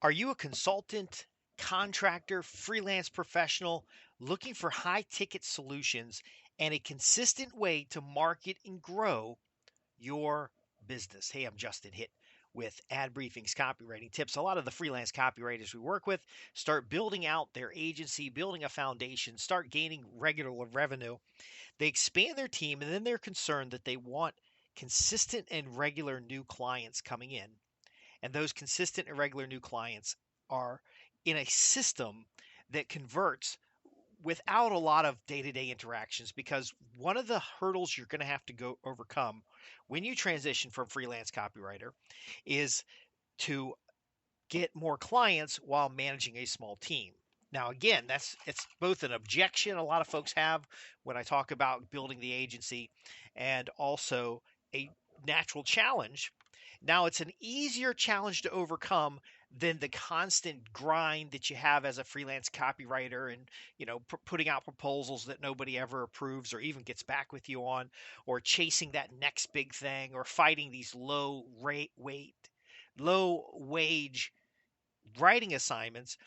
Are you a consultant, contractor, freelance professional looking for high ticket solutions and a consistent way to market and grow your business? Hey, I'm Justin Hitt with Ad Briefing's Copywriting Tips. A lot of the freelance copywriters we work with start building out their agency, building a foundation, start gaining regular revenue. They expand their team, and then they're concerned that they want consistent and regular new clients coming in, and those consistent and regular new clients are in a system that converts without a lot of day-to-day interactions, because one of the hurdles you're going to have to go overcome when you transition from freelance copywriter is to get more clients while managing a small team. Now, again, it's both an objection a lot of folks have when I talk about building the agency, and also a natural challenge. Now, it's an easier challenge to overcome than the constant grind that you have as a freelance copywriter, and putting out proposals that nobody ever approves or even gets back with you on, or chasing that next big thing, or fighting these low wage writing assignments.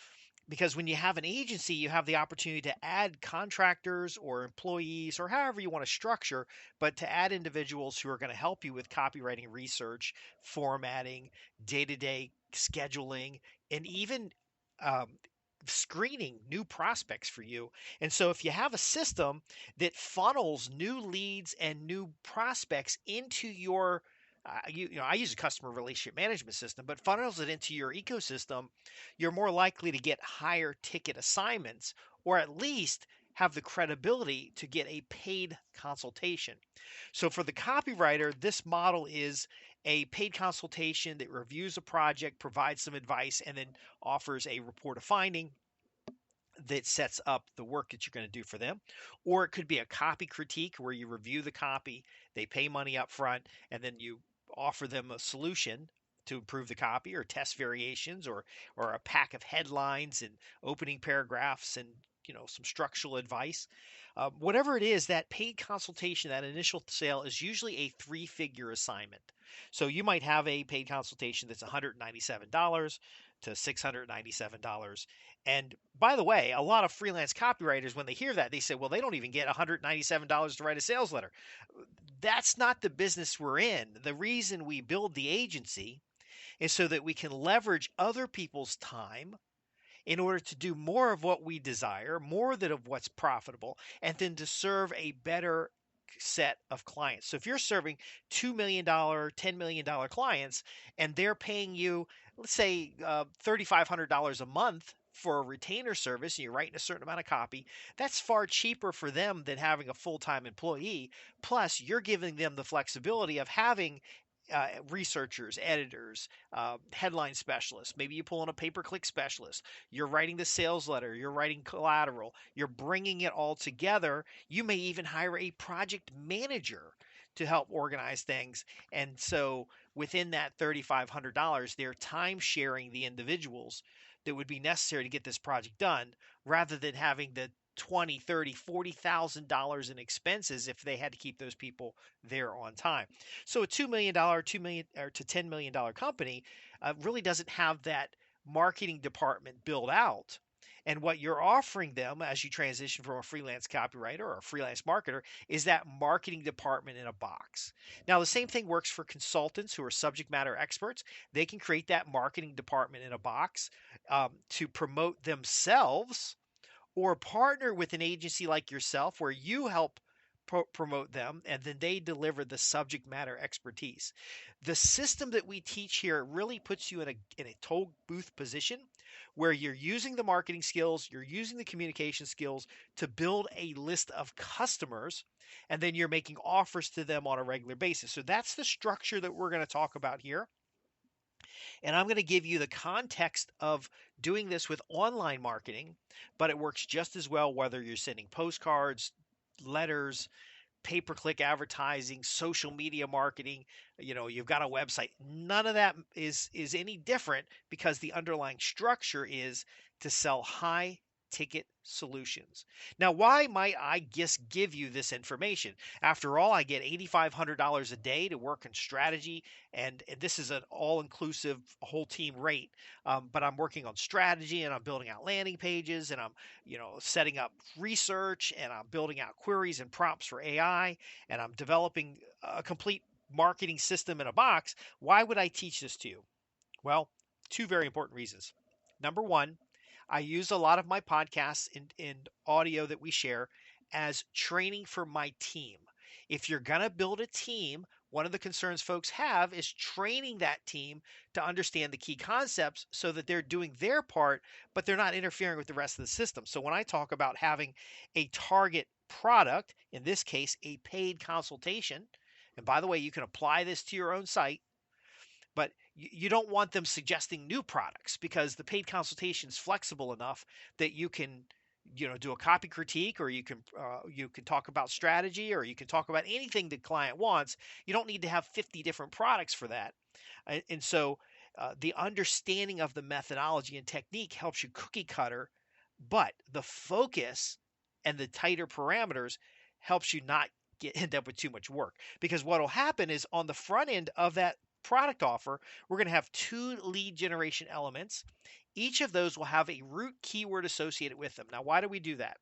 Because when you have an agency, you have the opportunity to add contractors or employees, or however you want to structure, but to add individuals who are going to help you with copywriting research, formatting, day-to-day scheduling, and even um, screening new prospects for you. And so if you have a system that funnels new leads and new prospects into your I use a customer relationship management system, but funnels it into your ecosystem, you're more likely to get higher ticket assignments, or at least have the credibility to get a paid consultation. So for the copywriter, this model is a paid consultation that reviews a project, provides some advice, and then offers a report of finding that sets up the work that you're going to do for them. Or it could be a copy critique where you review the copy, they pay money up front, and then you offer them a solution to improve the copy, or test variations, or a pack of headlines and opening paragraphs, and some structural advice. Whatever it is, that paid consultation, that initial sale, is usually a three-figure assignment. So you might have a paid consultation that's $197 to $697. And by the way, a lot of freelance copywriters, when they hear that, they say, well, they don't even get $197 to write a sales letter. That's not the business we're in. The reason we build the agency is so that we can leverage other people's time in order to do more of what we desire, more than of what's profitable, and then to serve a better set of clients. So if you're serving $2 million, $10 million clients, and they're paying you, let's say, $3,500 a month for a retainer service, and you're writing a certain amount of copy, that's far cheaper for them than having a full-time employee. Plus, you're giving them the flexibility of having researchers, editors, headline specialists. Maybe you pull in a pay-per-click specialist. You're writing the sales letter. You're writing collateral. You're bringing it all together. You may even hire a project manager to help organize things. And so within that $3,500, they're time sharing the individuals that would be necessary to get this project done, rather than having the 20, 30, $40,000 in expenses if they had to keep those people there on time. So a $2 million, 2 million, or to $10 million company really doesn't have that marketing department built out. And what you're offering them as you transition from a freelance copywriter or a freelance marketer is that marketing department in a box. Now, the same thing works for consultants who are subject matter experts. They can create that marketing department in a box to promote themselves, or partner with an agency like yourself where you help promote them, and then they deliver the subject matter expertise. The system that we teach here really puts you in a toll booth position, where you're using the marketing skills, you're using the communication skills to build a list of customers, and then you're making offers to them on a regular basis. So that's the structure that we're going to talk about here. And I'm going to give you the context of doing this with online marketing, but it works just as well whether you're sending postcards, letters, pay-per-click advertising, social media marketing. You've got a website. None of that is any different, because the underlying structure is to sell high ticket solutions. Now, why might I just give you this information? After all, I get $8,500 a day to work in strategy, and this is an all-inclusive whole team rate. But I'm working on strategy, and I'm building out landing pages, and I'm, setting up research, and I'm building out queries and prompts for AI, and I'm developing a complete marketing system in a box. Why would I teach this to you? Well, two very important reasons. Number one, I use a lot of my podcasts and audio that we share as training for my team. If you're going to build a team, one of the concerns folks have is training that team to understand the key concepts so that they're doing their part, but they're not interfering with the rest of the system. So when I talk about having a target product, in this case, a paid consultation, and by the way, you can apply this to your own site, but you don't want them suggesting new products because the paid consultation is flexible enough that you can do a copy critique, or you can talk about strategy, or you can talk about anything the client wants. You don't need to have 50 different products for that. And so the understanding of the methodology and technique helps you cookie cutter, but the focus and the tighter parameters helps you not end up with too much work. Because what will happen is on the front end of that product offer, we're going to have two lead generation elements. Each of those will have a root keyword associated with them. Now, why do we do that?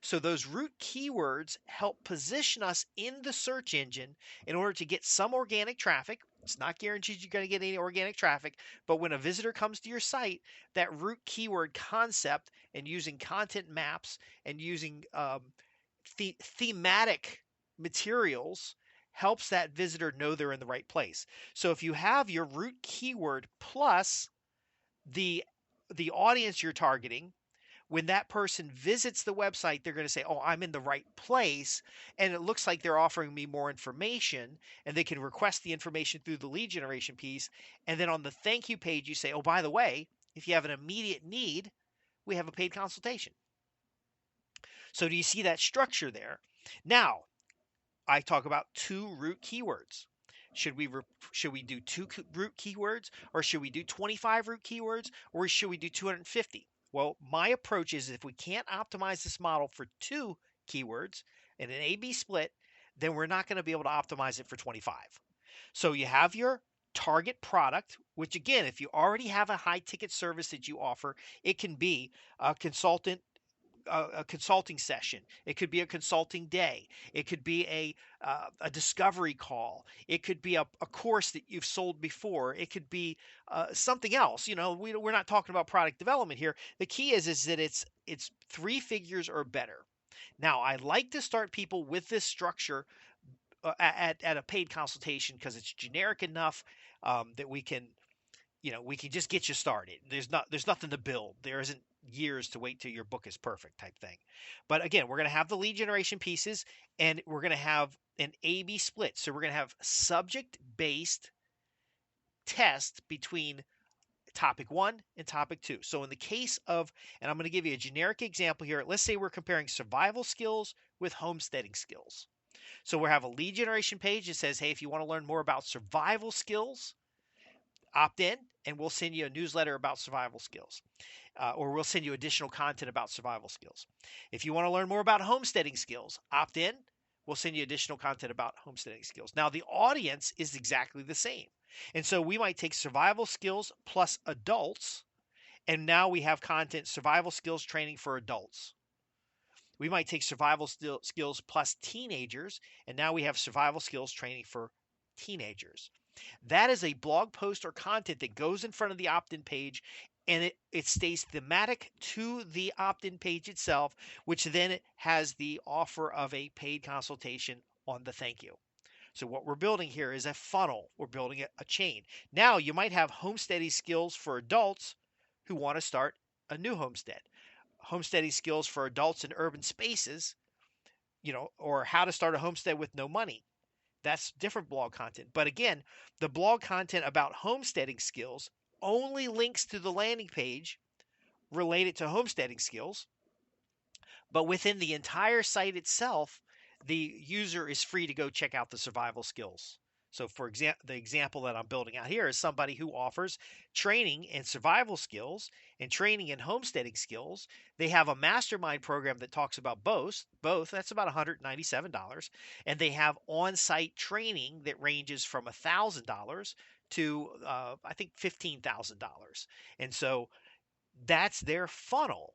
So those root keywords help position us in the search engine in order to get some organic traffic. It's not guaranteed you're going to get any organic traffic, but when a visitor comes to your site, that root keyword concept and using content maps and using thematic materials helps that visitor know they're in the right place. So if you have your root keyword plus the audience you're targeting, when that person visits the website, they're going to say, "Oh, I'm in the right place," and it looks like they're offering me more information, and they can request the information through the lead generation piece. And then on the thank you page, you say, "Oh, by the way, if you have an immediate need, we have a paid consultation." So do you see that structure there? Now, I talk about two root keywords. Should we do two root keywords, or should we do 25 root keywords, or should we do 250? Well, my approach is if we can't optimize this model for two keywords and an A/B split, then we're not going to be able to optimize it for 25. So you have your target product, which again, if you already have a high ticket service that you offer, it can be a consulting session. It could be a consulting day. It could be a discovery call. It could be a course that you've sold before. It could be something else. We're not talking about product development here. The key is that it's three figures or better. Now, I like to start people with this structure at a paid consultation because it's generic enough that we can just get you started. There's nothing to build. There isn't years to wait till your book is perfect type thing. But again, we're going to have the lead generation pieces, and we're going to have an A/B split. So we're going to have subject-based test between topic 1 and topic 2. So in the case of, and I'm going to give you a generic example here. Let's say we're comparing survival skills with homesteading skills. So we'll have a lead generation page that says, "Hey, if you want to learn more about survival skills, opt in, and we'll send you a newsletter about survival skills, or we'll send you additional content about survival skills. If you want to learn more about homesteading skills, opt in, we'll send you additional content about homesteading skills." Now, the audience is exactly the same. And so we might take survival skills plus adults, and now we have content survival skills training for adults. We might take survival skills plus teenagers, and now we have survival skills training for teenagers. That is a blog post or content that goes in front of the opt-in page, and it stays thematic to the opt-in page itself, which then has the offer of a paid consultation on the thank you. So what we're building here is a funnel. We're building a chain. Now you might have homesteading skills for adults who want to start a new homestead. Homesteading skills for adults in urban spaces, or how to start a homestead with no money. That's different blog content. But again, the blog content about homesteading skills only links to the landing page related to homesteading skills. But within the entire site itself, the user is free to go check out the survival skills So, for example, the example that I'm building out here is somebody who offers training in survival skills and training in homesteading skills. They have a mastermind program that talks about both. That's about $197, and they have on-site training that ranges from $1,000 to I think $15,000. And so that's their funnel.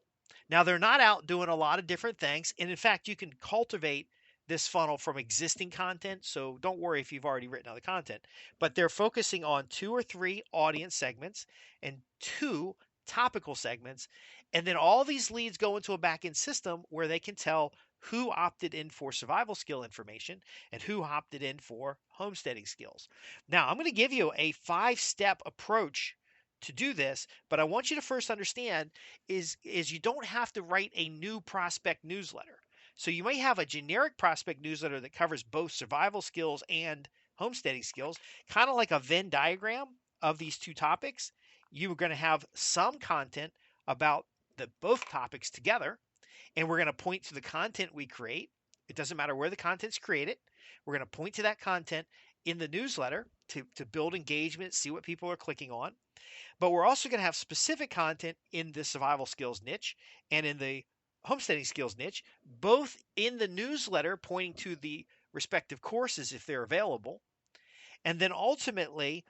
Now, they're not out doing a lot of different things. And in fact, you can cultivate this funnel from existing content. So don't worry if you've already written other content, but they're focusing on 2 or 3 audience segments and 2 topical segments. And then all these leads go into a backend system where they can tell who opted in for survival skill information and who opted in for homesteading skills. Now, I'm going to give you a 5-step approach to do this, but I want you to first understand is you don't have to write a new prospect newsletter. So you may have a generic prospect newsletter that covers both survival skills and homesteading skills, kind of like a Venn diagram of these 2 topics. You're going to have some content about the both topics together, and we're going to point to the content we create. It doesn't matter where the content's created. We're going to point to that content in the newsletter to build engagement, see what people are clicking on. But we're also going to have specific content in the survival skills niche and in the homesteading skills niche, both in the newsletter pointing to the respective courses if they're available. And then ultimately,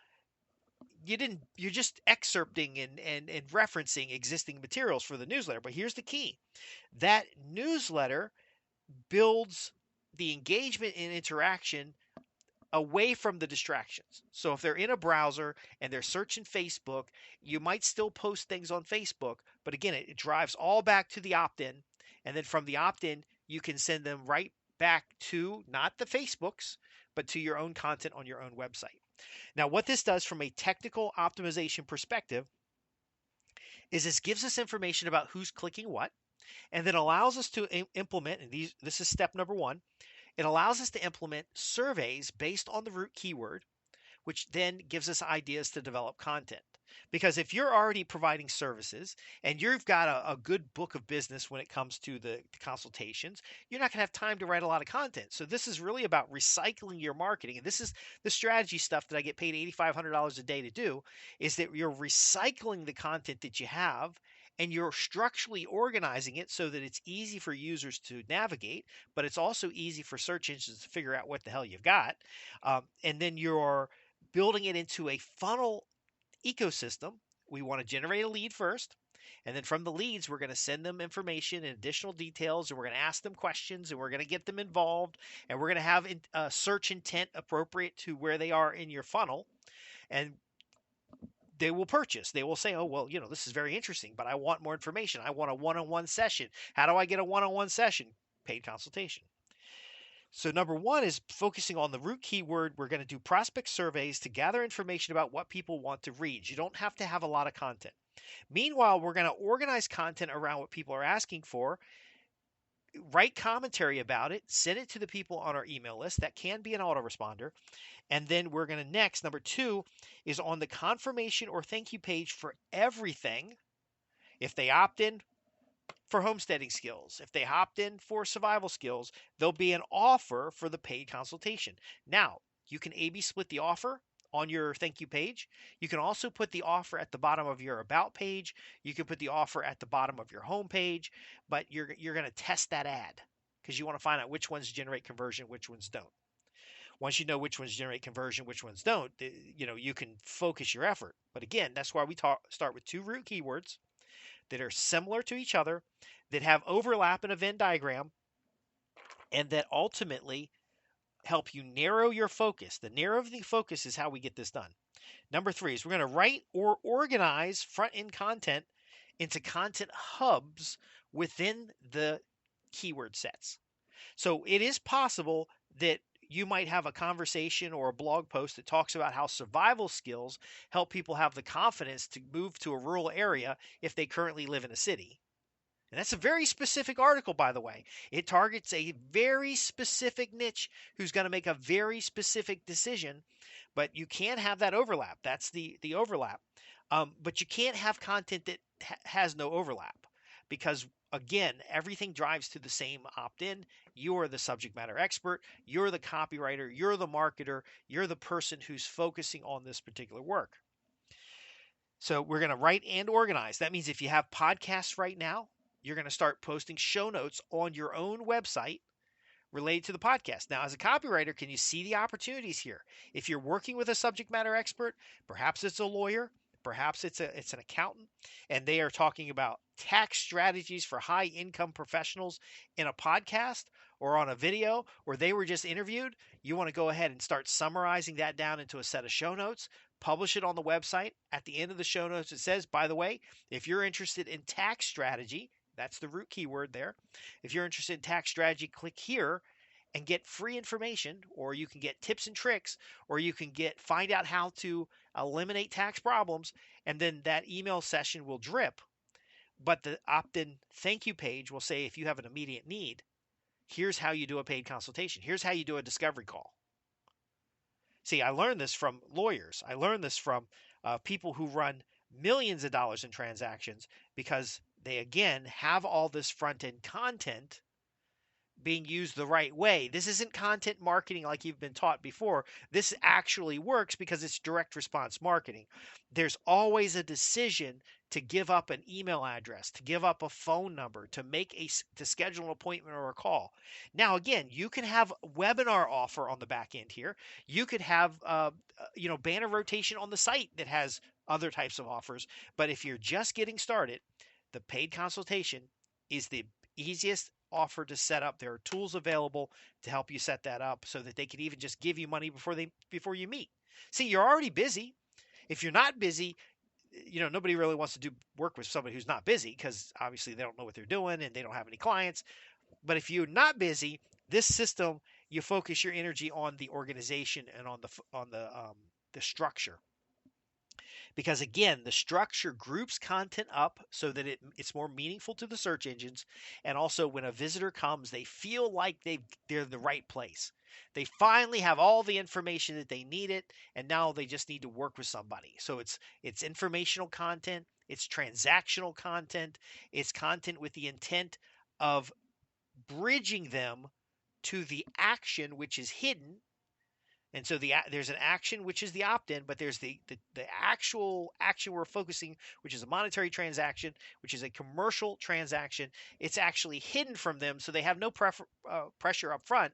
you're just excerpting and referencing existing materials for the newsletter. But here's the key. That newsletter builds the engagement and interaction away from the distractions. So if they're in a browser and they're searching Facebook, you might still post things on Facebook, but again, it drives all back to the opt-in, and then from the opt-in, you can send them right back to not the Facebooks, but to your own content on your own website. Now, what this does from a technical optimization perspective is this gives us information about who's clicking what, and then allows us to implement, and this is step number 1, it allows us to implement surveys based on the root keyword, which then gives us ideas to develop content. Because if you're already providing services and you've got a good book of business when it comes to the consultations, you're not going to have time to write a lot of content. So this is really about recycling your marketing. And this is the strategy stuff that I get paid $8,500 a day to do, is that you're recycling the content that you have and you're structurally organizing it so that it's easy for users to navigate, but it's also easy for search engines to figure out what the hell you've got. And then you're building it into a funnel ecosystem. We want to generate a lead first. And then from the leads, we're going to send them information and additional details, and we're going to ask them questions, and we're going to get them involved, and we're going to have search intent appropriate to where they are in your funnel. And they will purchase. They will say, oh, well, this is very interesting, but I want more information. I want a one-on-one session. How do I get a one-on-one session? Paid consultation. So number 1 is focusing on the root keyword. We're going to do prospect surveys to gather information about what people want to read. You don't have to have a lot of content. Meanwhile, we're going to organize content around what people are asking for, write commentary about it, send it to the people on our email list. That can be an autoresponder. And then we're going to next, number 2 is on the confirmation or thank you page for everything. If they opt in for homesteading skills, if they opt in for survival skills, there'll be an offer for the paid consultation. Now, you can A/B split the offer on your thank you page. You can also put the offer at the bottom of your about page. You can put the offer at the bottom of your home page, but you're going to test that ad because you want to find out which ones generate conversion, which ones don't. Once you know which ones generate conversion, which ones don't, you can focus your effort. But again, that's why we start with 2 root keywords that are similar to each other, that have overlap in a Venn diagram, and that ultimately help you narrow your focus. The narrowing the focus is how we get this done. Number 3 is we're going to write or organize front-end content into content hubs within the keyword sets. So it is possible that you might have a conversation or a blog post that talks about how survival skills help people have the confidence to move to a rural area if they currently live in a city. And that's a very specific article, by the way. It targets a very specific niche who's going to make a very specific decision, but you can't have that overlap. That's the overlap. But you can't have content that has no overlap, because again, everything drives to the same opt-in. You are the subject matter expert, you're the copywriter, you're the marketer, you're the person who's focusing on this particular work. So we're going to write and organize. That means if you have podcasts right now, you're going to start posting show notes on your own website related to the podcast. Now, as a copywriter, can you see the opportunities here? If you're working with a subject matter expert, perhaps it's a lawyer, perhaps it's an accountant, and they are talking about tax strategies for high income professionals in a podcast or on a video, or they were just interviewed, you want to go ahead and start summarizing that down into a set of show notes, publish it on the website. At the end of the show notes, it says, by the way, if you're interested in tax strategy, that's the root keyword there. If you're interested in tax strategy, click here and get free information, or you can get tips and tricks, or you can find out how to eliminate tax problems, and then that email session will drip. But the opt-in thank you page will say, if you have an immediate need, here's how you do a paid consultation. Here's how you do a discovery call. See, I learned this from lawyers. I learned this from people who run millions of dollars in transactions, because they, again, have all this front-end content being used the right way. This isn't content marketing like you've been taught before. This actually works because it's direct response marketing. There's always a decision to give up an email address, to give up a phone number, to schedule an appointment or a call. Now, again, you can have a webinar offer on the back end here. You could have banner rotation on the site that has other types of offers. But if you're just getting started, the paid consultation is the easiest offer to set up. There are tools available to help you set that up so that they can even just give you money before you meet. See, you're already busy. If you're not busy, nobody really wants to do work with somebody who's not busy, because obviously they don't know what they're doing and they don't have any clients. But if you're not busy, this system, you focus your energy on the organization and on the structure. Because again, the structure groups content up so that it's more meaningful to the search engines. And also, when a visitor comes, they feel like they're in the right place. They finally have all the information that they needed, and now they just need to work with somebody. So it's informational content, it's transactional content, it's content with the intent of bridging them to the action which is hidden. And so there's an action, which is the opt-in, but there's the actual action we're focusing, which is a monetary transaction, which is a commercial transaction. It's actually hidden from them, so they have no pressure up front.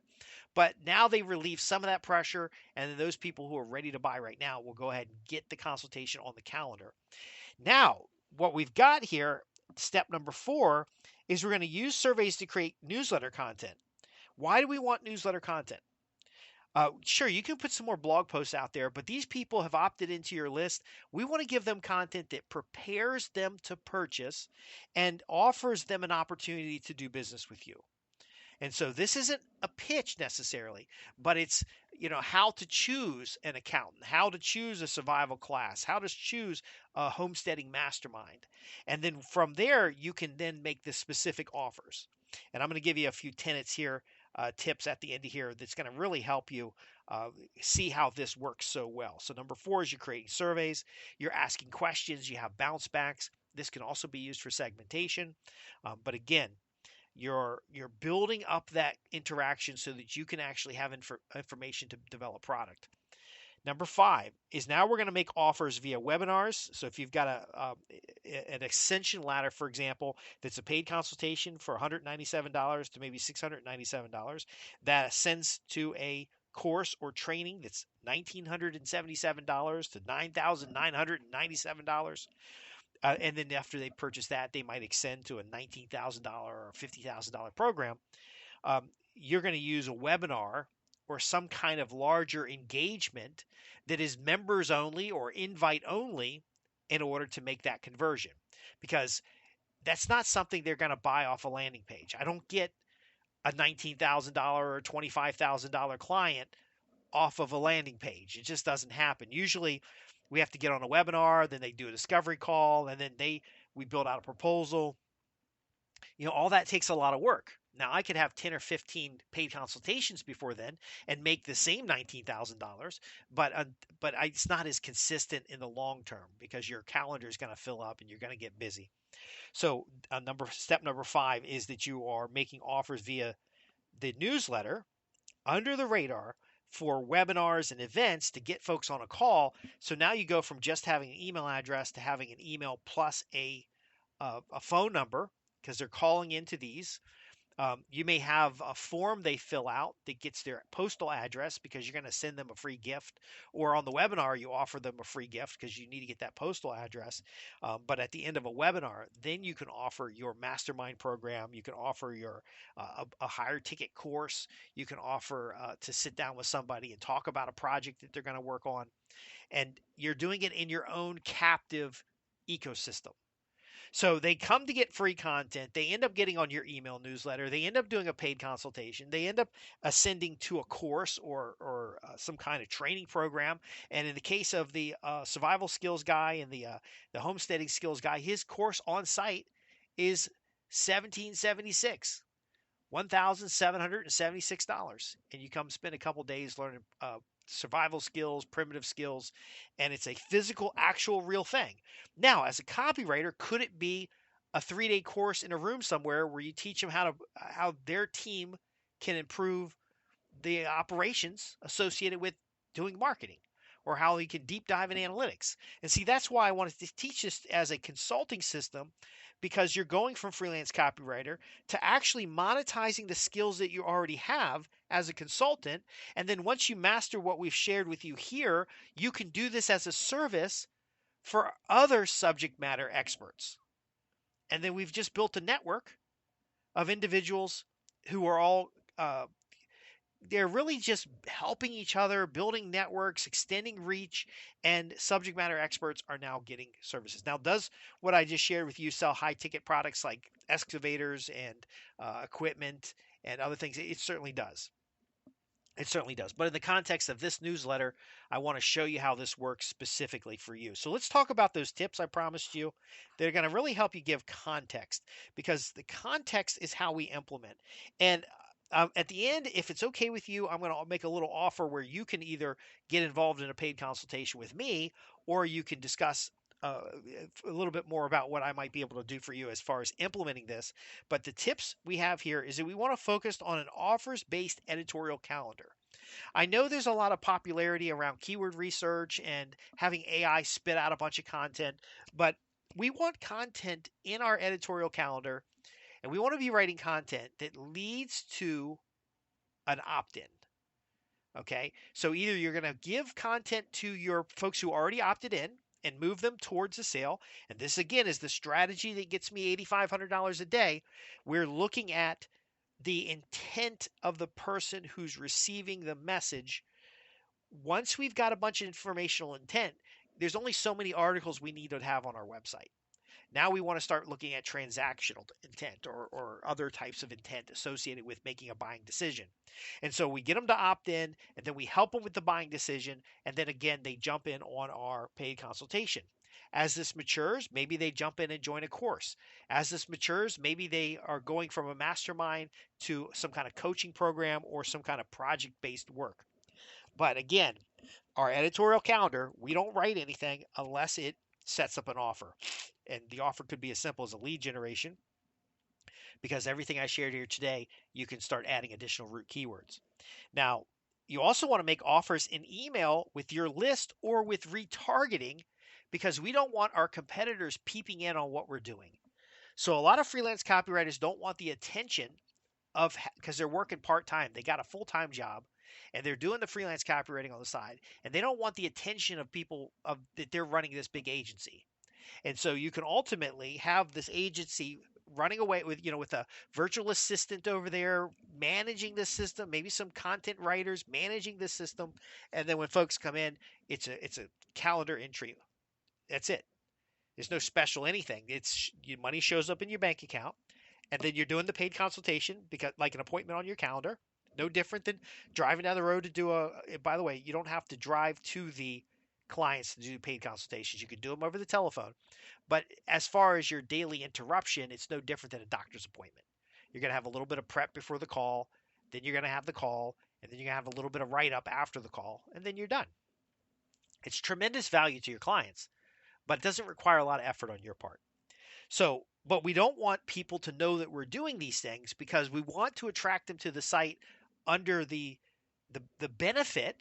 But now they relieve some of that pressure, and then those people who are ready to buy right now will go ahead and get the consultation on the calendar. Now, what we've got here, step number 4, is we're going to use surveys to create newsletter content. Why do we want newsletter content? Sure, you can put some more blog posts out there, but these people have opted into your list. We want to give them content that prepares them to purchase and offers them an opportunity to do business with you. And so this isn't a pitch necessarily, but it's, how to choose an accountant, how to choose a survival class, how to choose a homesteading mastermind. And then from there, you can then make the specific offers. And I'm going to give you a few tenets here, tips at the end of here that's going to really help you see how this works so well. So number 4 is you're creating surveys, you're asking questions, you have bounce backs. This can also be used for segmentation. But again, you're building up that interaction so that you can actually have information to develop product. Number 5 is now we're going to make offers via webinars. So if you've got an Ascension ladder, for example, that's a paid consultation for $197 to maybe $697, that ascends to a course or training that's $1,977 to $9,997. And then after they purchase that, they might extend to a $19,000 or $50,000 program. You're going to use a webinar or some kind of larger engagement that is members only or invite only in order to make that conversion, because that's not something they're going to buy off a landing page. I don't get a $19,000 or $25,000 client off of a landing page. It just doesn't happen. Usually we have to get on a webinar, then they do a discovery call, and then we build out a proposal. All that takes a lot of work. Now I could have 10 or 15 paid consultations before then and make the same $19,000, but it's not as consistent in the long term because your calendar is going to fill up and you're going to get busy. So step number 5 is that you are making offers via the newsletter under the radar for webinars and events to get folks on a call. So now you go from just having an email address to having an email plus a phone number because they're calling into these. You may have a form they fill out that gets their postal address because you're going to send them a free gift, or on the webinar, you offer them a free gift because you need to get that postal address. But at the end of a webinar, then you can offer your mastermind program. You can offer your a higher ticket course. You can offer to sit down with somebody and talk about a project that they're going to work on. And you're doing it in your own captive ecosystem. So they come to get free content. They end up getting on your email newsletter. They end up doing a paid consultation. They end up ascending to a course or some kind of training program. And in the case of the survival skills guy and the homesteading skills guy, his course on site is 1776. $1,776, and you come spend a couple days learning survival skills, primitive skills, and it's a physical, actual, real thing. Now, as a copywriter, could it be a 3-day course in a room somewhere where you teach them how their team can improve the operations associated with doing marketing, or how you can deep dive in analytics? And see, that's why I wanted to teach this as a consulting system, because you're going from freelance copywriter to actually monetizing the skills that you already have as a consultant. And then once you master what we've shared with you here, you can do this as a service for other subject matter experts. And then we've just built a network of individuals who are all they're really just helping each other, building networks, extending reach, and subject matter experts are now getting services. Now, does what I just shared with you sell high ticket products like excavators and equipment and other things? It certainly does. It certainly does. But in the context of this newsletter, I want to show you how this works specifically for you. So let's talk about those tips I promised you. They're going to really help you give context, because the context is how we implement. And at the end, if it's okay with you, I'm going to make a little offer where you can either get involved in a paid consultation with me, or you can discuss a little bit more about what I might be able to do for you as far as implementing this. But the tips we have here is that we want to focus on an offers based editorial calendar. I know there's a lot of popularity around keyword research and having AI spit out a bunch of content, but we want content in our editorial calendar, and we want to be writing content that leads to an opt in. Okay, so either you're going to give content to your folks who already opted in and move them towards a sale. And this, again, is the strategy that gets me $8,500 a day. We're looking at the intent of the person who's receiving the message. Once we've got a bunch of informational intent, there's only so many articles we need to have on our website. Now we want to start looking at transactional intent, or other types of intent associated with making a buying decision. And so we get them to opt in, and then we help them with the buying decision. And then again, they jump in on our paid consultation. As this matures, maybe they jump in and join a course. As this matures, maybe they are going from a mastermind to some kind of coaching program or some kind of project based work. But again, our editorial calendar, we don't write anything unless it sets up an offer. And the offer could be as simple as a lead generation, because everything I shared here today, you can start adding additional root keywords. Now, you also want to make offers in email with your list or with retargeting, because we don't want our competitors peeping in on what we're doing. So a lot of freelance copywriters don't want the attention of, because they're working part-time. They got a full-time job and they're doing the freelance copywriting on the side, and they don't want the attention of people of that they're running this big agency. And so you can ultimately have this agency running away with, with a virtual assistant over there managing the system, maybe some content writers managing the system. And then when folks come in, it's a calendar entry. That's it. There's no special anything. It's your money shows up in your bank account, and then you're doing the paid consultation, because like an appointment on your calendar. No different than driving down the road to do by the way, you don't have to drive to the clients to do paid consultations. You can do them over the telephone. But as far as your daily interruption, it's no different than a doctor's appointment. You're going to have a little bit of prep before the call, then you're going to have the call, and then you're going to have a little bit of write up after the call, and then you're done. It's tremendous value to your clients, but it doesn't require a lot of effort on your part. So, but we don't want people to know that we're doing these things because we want to attract them to the site under the benefit.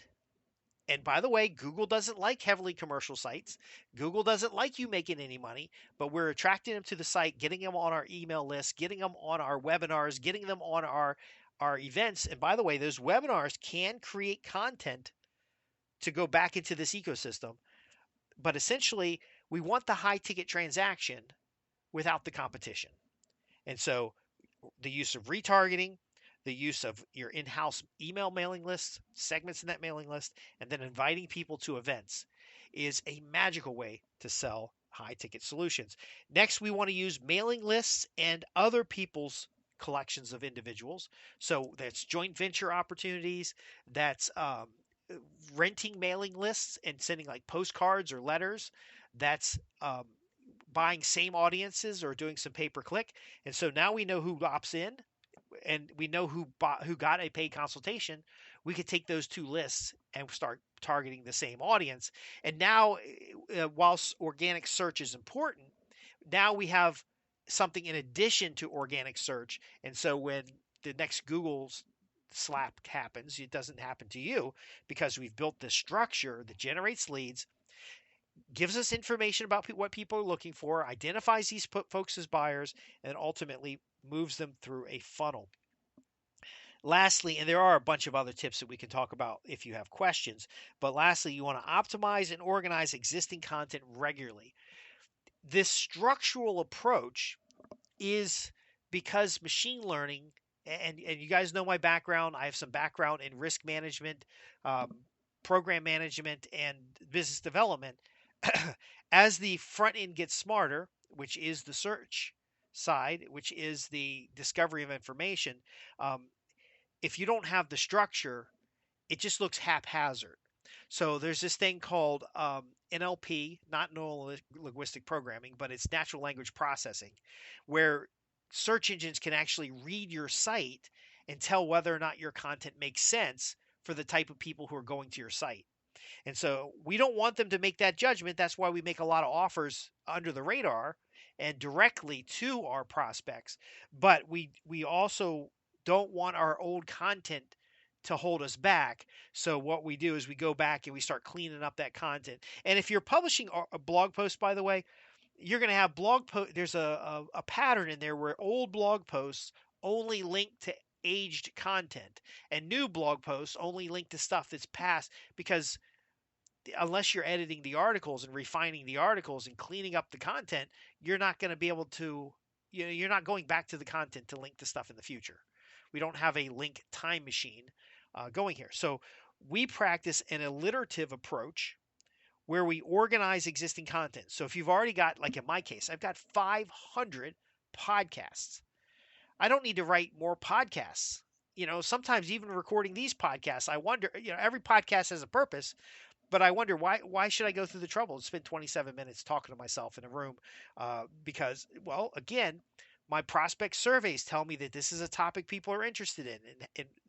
And by the way, Google doesn't like heavily commercial sites. Google doesn't like you making any money, but we're attracting them to the site, getting them on our email list, getting them on our webinars, getting them on our events. And by the way, those webinars can create content to go back into this ecosystem. But essentially, we want the high ticket transaction without the competition. And so the use of retargeting, the use of your in-house email mailing lists, segments in that mailing list, and then inviting people to events is a magical way to sell high ticket solutions. Next, we want to use mailing lists and other people's collections of individuals. So that's joint venture opportunities, that's renting mailing lists and sending like postcards or letters. That's buying same audiences or doing some pay per click. And so now we know who opts in and we know who got a paid consultation. We could take those two lists and start targeting the same audience. And now, whilst organic search is important, now we have something in addition to organic search. And so when the next Google slap happens, it doesn't happen to you because we've built this structure that generates leads, gives us information about what people are looking for, identifies these folks as buyers, and ultimately moves them through a funnel. Lastly, and there are a bunch of other tips that we can talk about if you have questions, but lastly, you want to optimize and organize existing content regularly. This structural approach is because machine learning, and you guys know my background. I have some background in risk management, um, program management, and business development. As the front end gets smarter, which is the search side, which is the discovery of information, um, if you don't have the structure, it just looks haphazard. So there's this thing called NLP, not neural linguistic programming, but it's natural language processing, where search engines can actually read your site and tell whether or not your content makes sense for the type of people who are going to your site. And so we don't want them to make that judgment. That's why we make a lot of offers under the radar and directly to our prospects. But we also don't want our old content to hold us back. So what we do is we go back and we start cleaning up that content. And if you're publishing a blog post, by the way, you're going to have blog post. There's a pattern in there where old blog posts only link to aged content and new blog posts only link to stuff that's past, because unless you're editing the articles and refining the articles and cleaning up the content, you're not going to be able to, you're not going back to the content to link to stuff in the future. We don't have a link time machine going here. So we practice an alliterative approach where we organize existing content. So if you've already got, like in my case, I've got 500 podcasts. I don't need to write more podcasts. Sometimes even recording these podcasts, I wonder, every podcast has a purpose, but I wonder why should I go through the trouble and spend 27 minutes talking to myself in a room? Because, well, again, my prospect surveys tell me that this is a topic people are interested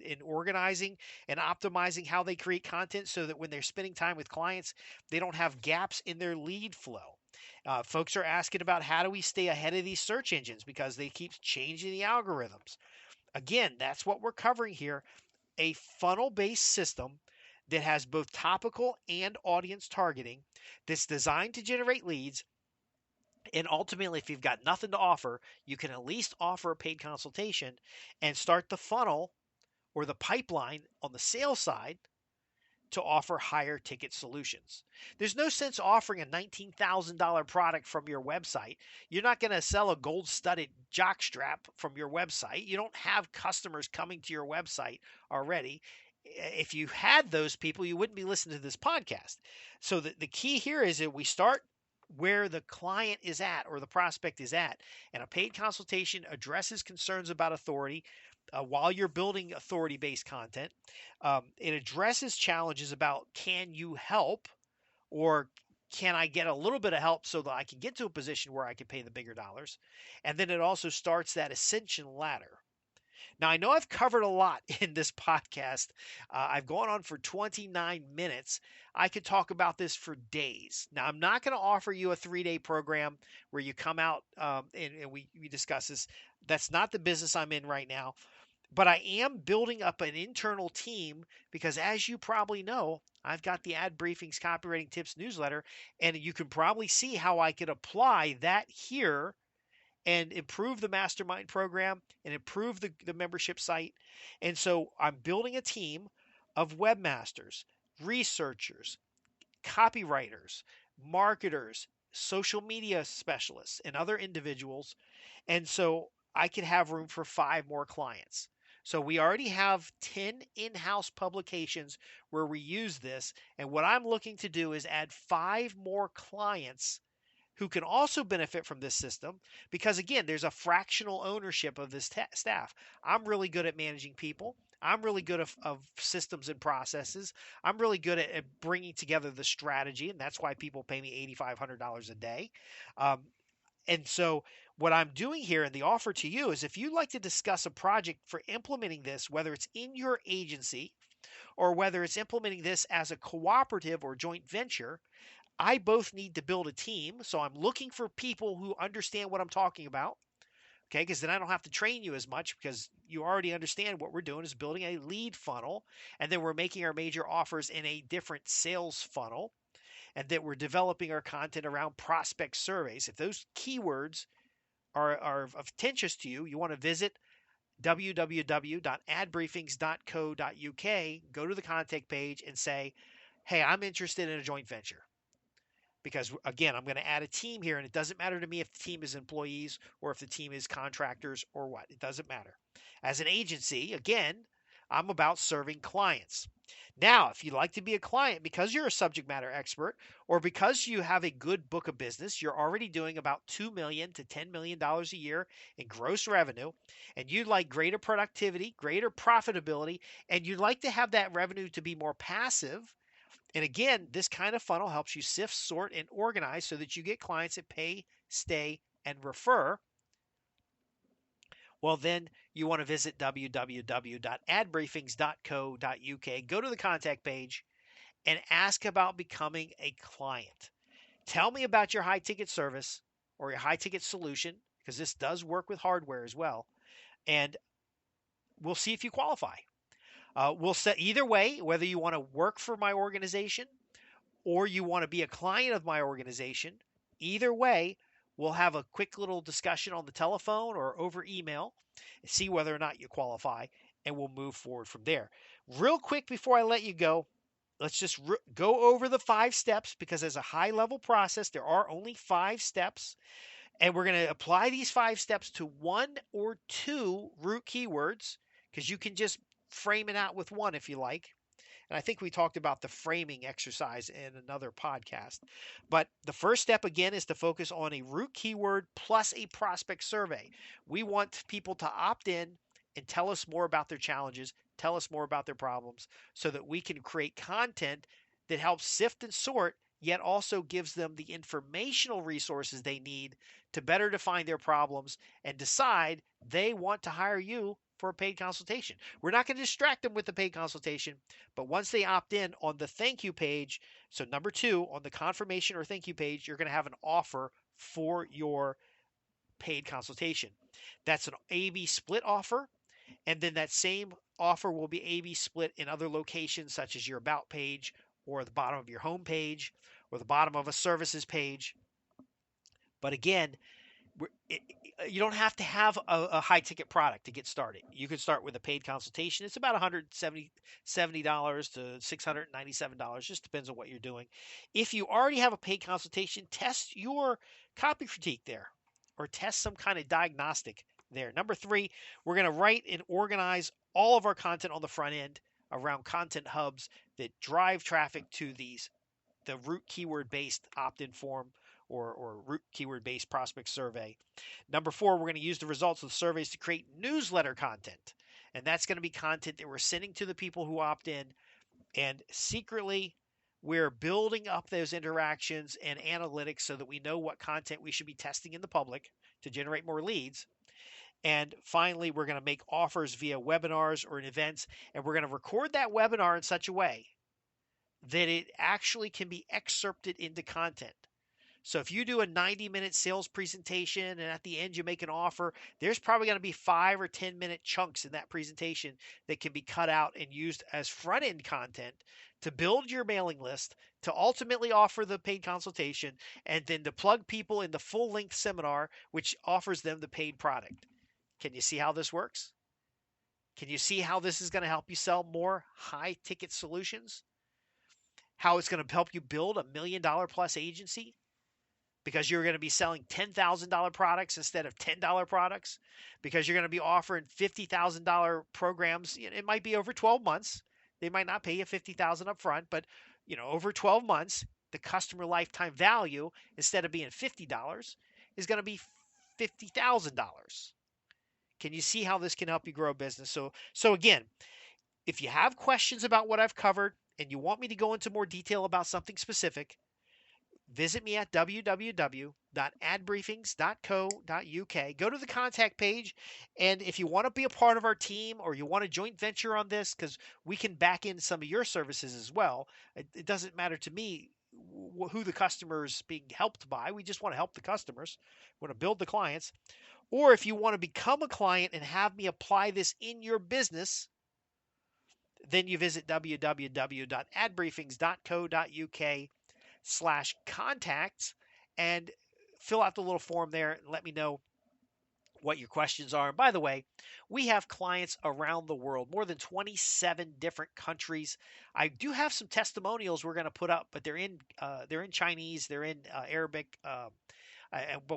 in organizing and optimizing how they create content so that when they're spending time with clients, they don't have gaps in their lead flow. Folks are asking about how do we stay ahead of these search engines because they keep changing the algorithms. Again, that's what we're covering here, a funnel-based system that has both topical and audience targeting that's designed to generate leads. And ultimately, if you've got nothing to offer, you can at least offer a paid consultation and start the funnel or the pipeline on the sales side to offer higher ticket solutions. There's no sense offering a $19,000 product from your website. You're not going to sell a gold studded jock strap from your website. You don't have customers coming to your website already. If you had those people, you wouldn't be listening to this podcast. So the key here is that we start where the client is at or the prospect is at. And a paid consultation addresses concerns about authority while you're building authority based content. It addresses challenges about can you help or can I get a little bit of help so that I can get to a position where I can pay the bigger dollars? And then it also starts that ascension ladder. Now, I know I've covered a lot in this podcast. I've gone on for 29 minutes. I could talk about this for days. Now, I'm not going to offer you a 3-day program where you come out and we discuss this. That's not the business I'm in right now. But I am building up an internal team because, as you probably know, I've got the Ad Briefings Copywriting Tips newsletter, and you can probably see how I could apply that here and improve the mastermind program and improve the membership site. And so I'm building a team of webmasters, researchers, copywriters, marketers, social media specialists, and other individuals. And so I could have room for 5 more clients. So we already have 10 in-house publications where we use this. And what I'm looking to do is add 5 more clients who can also benefit from this system because, again, there's a fractional ownership of this staff. I'm really good at managing people. I'm really good of systems and processes. I'm really good at bringing together the strategy, and that's why people pay me $8,500 a day. Um, and so, what I'm doing here in the offer to you is if you'd like to discuss a project for implementing this, whether it's in your agency or whether it's implementing this as a cooperative or joint venture, I both need to build a team. So I'm looking for people who understand what I'm talking about. Okay, because then I don't have to train you as much because you already understand what we're doing is building a lead funnel, and then we're making our major offers in a different sales funnel, and that we're developing our content around prospect surveys. If those keywords are of interest to you, you want to visit www.adbriefings.co.uk, go to the contact page and say, hey, I'm interested in a joint venture. Because again, I'm going to add a team here, and it doesn't matter to me if the team is employees or if the team is contractors or what. It doesn't matter. As an agency, again, I'm about serving clients. Now, if you'd like to be a client because you're a subject matter expert or because you have a good book of business, you're already doing about $2 million to $10 million a year in gross revenue, and you'd like greater productivity, greater profitability, and you'd like to have that revenue to be more passive. And again, this kind of funnel helps you sift, sort, and organize so that you get clients that pay, stay, and refer. Well, then you want to visit www.adbriefings.co.uk, go to the contact page, and ask about becoming a client. Tell me about your high ticket service or your high ticket solution, because this does work with hardware as well. And we'll see if you qualify. We'll set either way, whether you want to work for my organization or you want to be a client of my organization, either way, we'll have a quick little discussion on the telephone or over email, see whether or not you qualify, and we'll move forward from there. Real quick before I let you go, let's just go over the 5 steps because as a high level process, there are only 5 steps. And we're going to apply these 5 steps to 1 or 2 root keywords because you can just frame it out with one if you like. And I think we talked about the framing exercise in another podcast. But the first step, again, is to focus on a root keyword plus a prospect survey. We want people to opt in and tell us more about their challenges, tell us more about their problems, so that we can create content that helps sift and sort, yet also gives them the informational resources they need to better define their problems and decide they want to hire you for a paid consultation. We're not going to distract them with the paid consultation, but once they opt in on the thank you page, so number 2, on the confirmation or thank you page, you're going to have an offer for your paid consultation. That's an A/B split offer, and then that same offer will be A/B split in other locations such as your about page or the bottom of your home page or the bottom of a services page. But again, you don't have to have a high ticket product to get started. You can start with a paid consultation. It's about $170 to $697. Just depends on what you're doing. If you already have a paid consultation, test your copy critique there or test some kind of diagnostic there. Number 3, we're going to write and organize all of our content on the front end around content hubs that drive traffic to the root keyword based opt-in form or root keyword based prospect survey. Number 4, we're going to use the results of the surveys to create newsletter content. And that's going to be content that we're sending to the people who opt in. And secretly, we're building up those interactions and analytics so that we know what content we should be testing in the public to generate more leads. And finally, we're going to make offers via webinars or in events, and we're going to record that webinar in such a way that it actually can be excerpted into content. So if you do a 90-minute sales presentation and at the end you make an offer, there's probably going to be 5 or 10-minute chunks in that presentation that can be cut out and used as front-end content to build your mailing list, to ultimately offer the paid consultation, and then to plug people in the full-length seminar, which offers them the paid product. Can you see how this works? Can you see how this is going to help you sell more high-ticket solutions? How it's going to help you build a $1 million plus agency? Because you're going to be selling $10,000 products instead of $10 products, because you're going to be offering $50,000 programs. It might be over 12 months. They might not pay you $50,000 up front, but over 12 months, the customer lifetime value, instead of being $50, is going to be $50,000. Can you see how this can help you grow a business? So again, if you have questions about what I've covered and you want me to go into more detail about something specific, visit me at www.adbriefings.co.uk. Go to the contact page, and if you want to be a part of our team or you want a joint venture on this, because we can back in some of your services as well, it doesn't matter to me who the customer is being helped by. We just want to help the customers. We want to build the clients. Or if you want to become a client and have me apply this in your business, then you visit www.adbriefings.co.uk/contacts and fill out the little form there and let me know what your questions are. And by the way, we have clients around the world, more than 27 different countries. I do have some testimonials we're going to put up, but they're in Chinese, they're in Arabic, but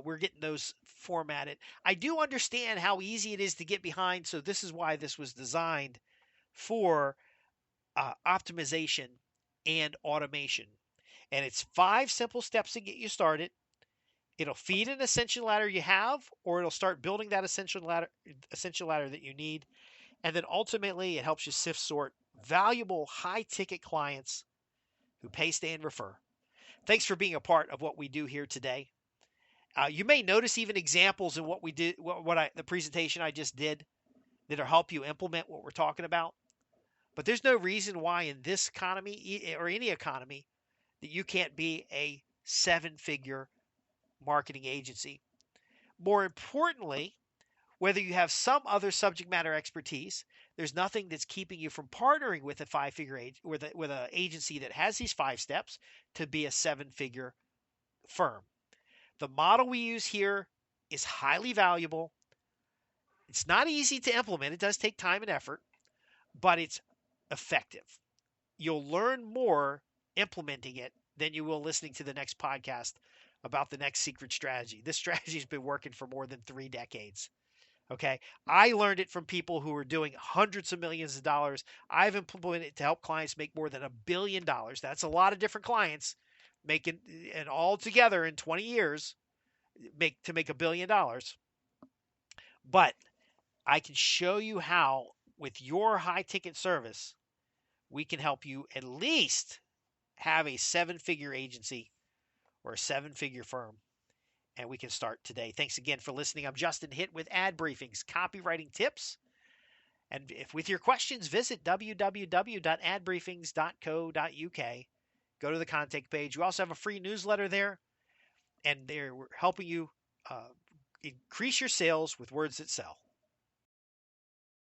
we're getting those formatted. I do understand how easy it is to get behind, so this is why this was designed for optimization and automation. And it's 5 simple steps to get you started. It'll feed an ascension ladder you have, or it'll start building that ascension ladder that you need. And then ultimately, it helps you sift sort valuable high ticket clients who pay, stay, and refer. Thanks for being a part of what we do here today. You may notice even examples in what we did, the presentation I just did, that'll help you implement what we're talking about. But there's no reason why in this economy or any economy that you can't be a 7-figure marketing agency. More importantly, whether you have some other subject matter expertise, there's nothing that's keeping you from partnering with a 5-figure with an agency that has these 5 steps to be a 7-figure firm. The model we use here is highly valuable. It's not easy to implement. It does take time and effort, but it's effective. You'll learn more implementing it than you will listening to the next podcast about the next secret strategy. This strategy has been working for more than 3 decades. Okay. I learned it from people who are doing hundreds of millions of dollars. I've implemented it to help clients make more than $1 billion. That's a lot of different clients making, and all together in 20 years, make $1 billion. But I can show you how, with your high ticket service, we can help you at least have a 7-figure agency or a 7-figure firm, and we can start today. Thanks again for listening. I'm Justin Hitt with Ad Briefings, copywriting tips. And if with your questions, visit www.adbriefings.co.uk. Go to the contact page. We also have a free newsletter there, and we're helping you increase your sales with words that sell.